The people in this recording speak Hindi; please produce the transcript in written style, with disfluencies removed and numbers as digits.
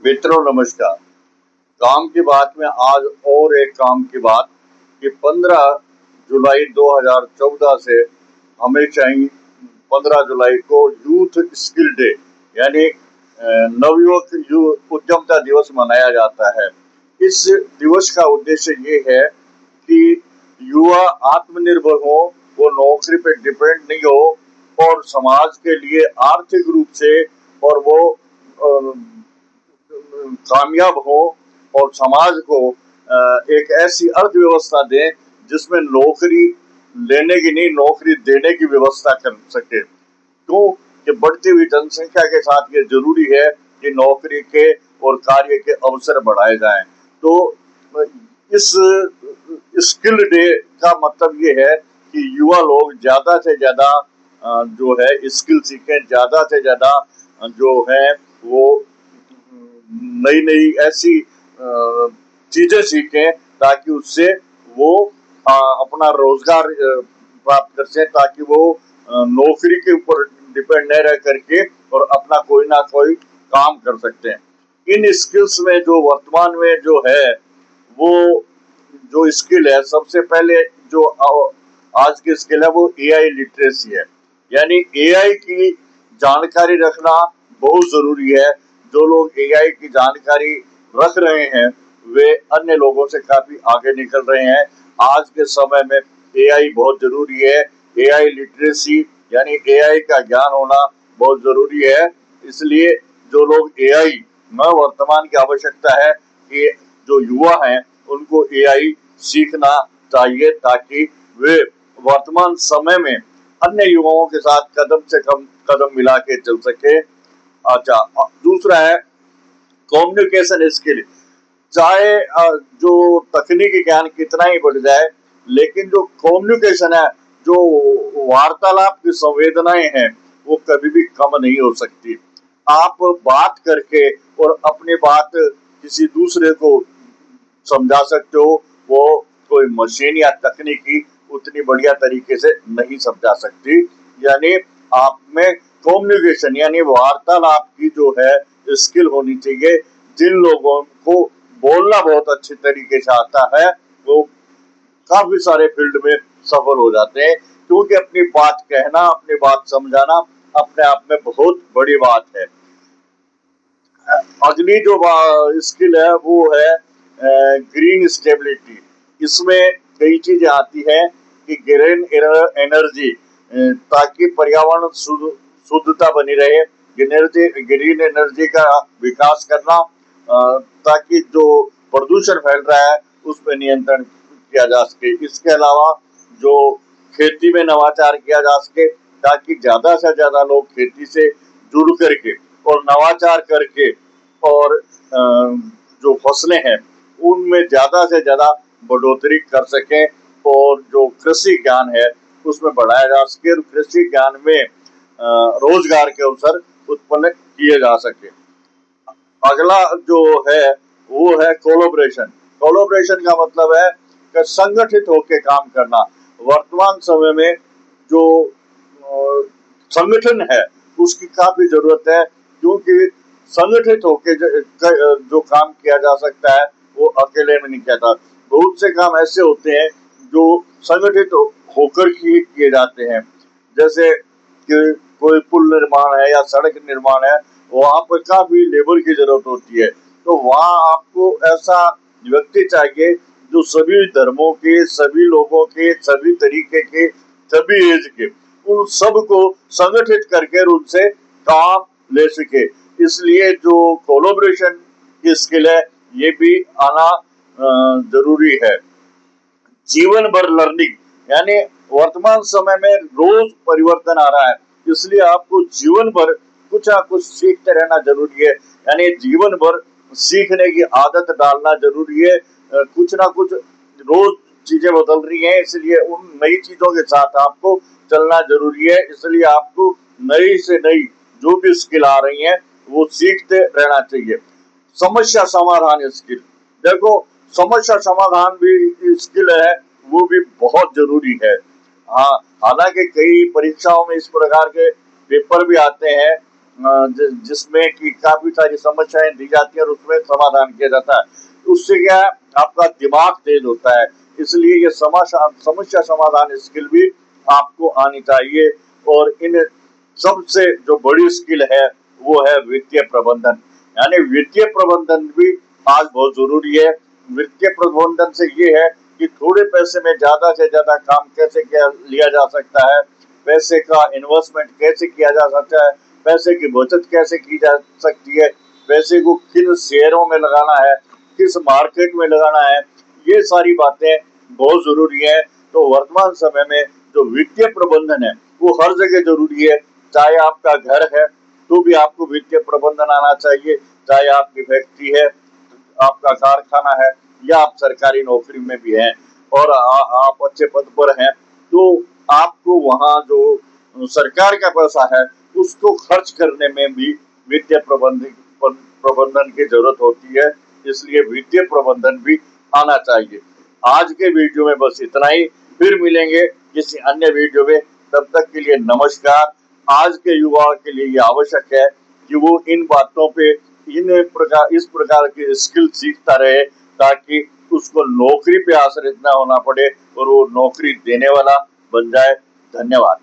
मित्रों नमस्कार। काम की बात में आज और एक काम की बात कि 15 जुलाई 2014 से हमेशा ही 15 जुलाई को यूथ स्किल डे यानी नवयुवक उद्यमता दिवस मनाया जाता है। इस दिवस का उद्देश्य ये है कि युवा आत्मनिर्भर हो, वो नौकरी पे डिपेंड नहीं हो और समाज के लिए आर्थिक रूप से और वो कामयाब हो और समाज को एक ऐसी अर्थव्यवस्था दें जिसमें नौकरी लेने की नहीं नौकरी देने की व्यवस्था कर सके। क्यों कि बढ़ती हुई जनसंख्या के साथ ये जरूरी है कि नौकरी के और कार्य के अवसर बढ़ाए जाएं। तो इस स्किल डे का मतलब ये है कि युवा लोग ज्यादा से ज्यादा जो है स्किल सीखें, ज्यादा से ज्यादा जो है वो नई नई ऐसी चीजें सीखें ताकि उससे वो अपना रोजगार प्राप्त कर सके, ताकि वो नौकरी के ऊपर डिपेंड न रह करके और अपना कोई ना कोई काम कर सकते हैं। इन स्किल्स में जो वर्तमान में जो है वो जो स्किल है, सबसे पहले जो आज की स्किल है वो एआई लिटरेसी है। यानी एआई की जानकारी रखना बहुत जरूरी है। जो लोग एआई की जानकारी रख रहे हैं वे अन्य लोगों से काफी आगे निकल रहे हैं। आज के समय में एआई बहुत जरूरी है। एआई लिटरेसी यानी एआई का ज्ञान होना बहुत जरूरी है। इसलिए जो लोग एआई में वर्तमान की आवश्यकता है कि जो युवा हैं उनको एआई सीखना चाहिए ताकि वे वर्तमान समय में अन्य युवाओं के साथ कदम से कदम मिला के चल सके। अच्छा, दूसरा है कम्युनिकेशन स्किल। चाहे जो तकनीकी ज्ञान कितना ही बढ़ जाए, लेकिन जो कम्युनिकेशन है, जो वार्तालाप की संवेदनाएं हैं, वो कभी भी कम नहीं हो सकती। आप बात करके और अपनी बात किसी दूसरे को समझा सकते हो, वो कोई मशीन या तकनीकी उतनी बढ़िया तरीके से नहीं समझा सकती। यानी आप में कम्युनिकेशन यानी वार्तालाप की जो है स्किल होनी चाहिए। जिन लोगों को बोलना बहुत अच्छे तरीके से आता है वो काफी सारे फील्ड में सफल हो जाते हैं, क्योंकि अपनी बात कहना, अपनी बात समझाना अपने आप में बहुत बड़ी बात है। अगली जो स्किल है वो है ग्रीन स्टेबिलिटी। इसमें कई चीजें आती है कि ग्रीन एनर्जी, ताकि पर्यावरण शुद्धता बनी रहे, ग्रीन एनर्जी का विकास करना, ताकि जो प्रदूषण फैल रहा है उस पर नियंत्रण किया जा सके। इसके अलावा जो खेती में नवाचार किया जा सके ताकि ज्यादा से ज्यादा लोग खेती से जुड़ करके और नवाचार करके और जो फसलें हैं उनमें ज्यादा से ज्यादा बढ़ोतरी कर सकें और जो कृषि ज्ञान है उसमें बढ़ाया जा सके और कृषि ज्ञान में रोजगार के अवसर उत्पन्न किए जा सके। अगला जो है वो है कोलोब्रेशन। कोलोब्रेशन का मतलब है कि संगठित होकर काम करना। वर्तमान समय में जो संगठन है उसकी काफी जरूरत है, क्योंकि संगठित होकर जो काम किया जा सकता है वो अकेले में नहीं किया। बहुत से काम ऐसे होते हैं जो संगठित होकर ही किए जाते हैं, जैसे कि कोई पुल निर्माण है या सड़क निर्माण है, वहां पर काफी लेबर की जरूरत होती है। तो वहां आपको ऐसा व्यक्ति चाहिए जो सभी धर्मों के, सभी लोगों के, सभी तरीके के, सभी एज के, उन सबको संगठित करके उनसे काम ले सके। इसलिए जो कोलोब्रेशन की स्किल है ये भी आना जरूरी है। जीवन भर लर्निंग यानी वर्तमान समय में रोज परिवर्तन आ रहा है, इसलिए आपको जीवन भर कुछ ना कुछ सीखते रहना जरूरी है। यानी जीवन भर सीखने की आदत डालना जरूरी है। कुछ ना कुछ रोज चीजें बदल रही हैं, इसलिए उन नई चीजों के साथ आपको चलना जरूरी है। इसलिए आपको नई से नई जो भी स्किल आ रही हैं वो सीखते रहना चाहिए। समस्या समाधान स्किल, देखो समस्या समाधान भी स्किल है, वो भी बहुत जरूरी है। हाँ, हालांकि कई परीक्षाओं में इस प्रकार के पेपर भी आते हैं जिसमें कि काफी सारी समस्याएं दी जाती है और उसमें समाधान किया जाता है। उससे क्या है, आपका दिमाग तेज होता है। इसलिए ये समस्या समाधान स्किल भी आपको आनी चाहिए। और इन सबसे जो बड़ी स्किल है वो है वित्तीय प्रबंधन। यानी वित्तीय प्रबंधन भी आज बहुत जरूरी है। वित्तीय प्रबंधन से ये है कि थोड़े पैसे में ज्यादा से ज्यादा काम कैसे लिया जा सकता है, पैसे का इन्वेस्टमेंट कैसे किया जा सकता है, पैसे की बचत कैसे की जा सकती है, पैसे को किन शेयरों में लगाना है, किस मार्केट में लगाना है, ये सारी बातें बहुत जरूरी है। तो वर्तमान समय में जो वित्तीय प्रबंधन है वो हर जगह जरूरी है। चाहे आपका घर है तो भी आपको वित्तीय प्रबंधन आना चाहिए, चाहे आपकी फैक्ट्री है, आपका कारखाना है, या आप सरकारी नौकरी में भी हैं और आप अच्छे पद पर हैं, तो आपको वहाँ जो सरकार का पैसा है उसको खर्च करने में भी वित्तीय प्रबंधन की जरूरत होती है। इसलिए वित्तीय प्रबंधन भी आना चाहिए। आज के वीडियो में बस इतना ही, फिर मिलेंगे किसी अन्य वीडियो में। तब तक के लिए नमस्कार। आज के युवाओं के लिए ये आवश्यक है कि वो इन बातों पे इस प्रकार की स्किल सीखता रहे, ताकि उसको नौकरी पे आश्रित ना होना पड़े और वो नौकरी देने वाला बन जाए। धन्यवाद।